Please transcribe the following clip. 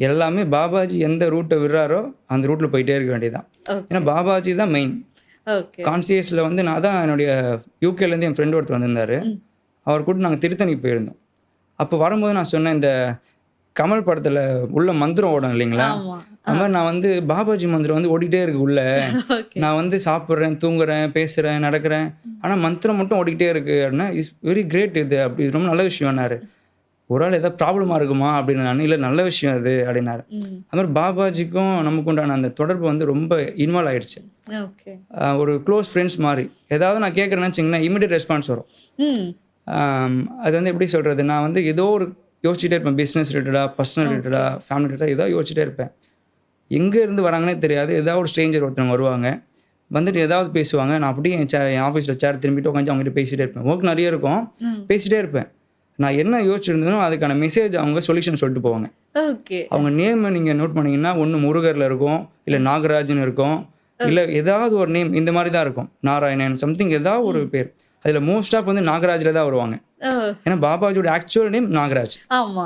எல்லாமே பாபாஜி எந்த ரூட்டை விடுறாரோ அந்த ரூட்டில் போயிட்டே இருக்க வேண்டியதான். ஏன்னா பாபாஜி தான் மெயின். ஓகே. கான்சியஸில் வந்து நான் தான் என்னுடைய யூகேலேருந்து என் ஃப்ரெண்டு ஒருத்தர் வந்திருந்தார். அவர் கூட நாங்கள் திருத்தணிக்கு போயிருந்தோம். அப்போ வரும்போது நான் சொன்னேன், இந்த கமல் படத்தில் உள்ள மந்திரம் ஓடும் இல்லைங்களா, ஆமா. அது மாதிரி நான் வந்து பாபாஜி மந்திரம் வந்து ஓடிக்கிட்டே இருக்கு உள்ள. ஓகே. நான் வந்து சாப்பிட்றேன், தூங்குறேன், பேசுகிறேன், நடக்கிறேன், ஆனால் மந்திரம் மட்டும் ஓடிக்கிட்டே இருக்குது அப்படின்னா இஸ் வெரி கிரேட் இது, அப்படி ரொம்ப நல்ல விஷயம்னாரு. ஒரு ஆள் ஏதாவது ப்ராப்ளமாக இருக்குமா அப்படின்னு நான், இல்லை நல்ல விஷயம் அது அப்படின்னாரு. அது மாதிரி பாபாஜிக்கும் நமக்கு உண்டான அந்த தொடர்பு வந்து ரொம்ப இன்வால்வ் ஆகிடுச்சு. ஓகே. ஒரு க்ளோஸ் ஃப்ரெண்ட்ஸ் மாதிரி. ஏதாவது நான் கேட்குறேன்னு வச்சிங்கன்னா இமிடியட் ரெஸ்பான்ஸ் வரும். அது வந்து எப்படி சொல்கிறது, நான் வந்து ஏதோ ஒரு யோசிச்சுட்டே இருப்பேன், பிஸ்னஸ் ரிலேட்டடாக, பர்சனல் ரிலேட்டடாக, ஃபேமிலி ரிலேட்டடாக ஏதோ யோசிச்சுட்டே இருப்பேன். எங்கே இருந்து வராங்கன்னே தெரியாது. ஏதாவது ஒரு ஸ்ட்ரேஞ்சர் ஒருத்தவங்க வருவாங்க, வந்துட்டு ஏதாவது பேசுவாங்க. நான் அப்படியே என் ஆஃபீஸில் சேர் திரும்பிட்டு உட்காந்து அவங்ககிட்ட பேசிகிட்டே இருப்பேன். ஒர்க் நிறைய இருக்கும், பேசிகிட்டே இருப்பேன். நான் என்ன யோசிச்சுருந்தேனோ அதுக்கான மெசேஜ் அவங்க சொல்யூஷன் சொல்லிட்டு போவாங்க. ஓகே. அவங்க நேமை நீங்கள் நோட் பண்ணிங்கன்னா ஒன்று முருகரில் இருக்கும், இல்லை நாகராஜன் இருக்கும், இல்லை ஏதாவது ஒரு நேம் இந்த மாதிரி தான் இருக்கும், நாராயணன் சம்திங் ஏதாவது ஒரு பேர். அதில் மோஸ்ட் ஆஃப் வந்து நாகராஜில் தான் வருவாங்க. ஏன்னா பாபாஜியோட ஆக்சுவல் நேம் நாகராஜ். ஆமா.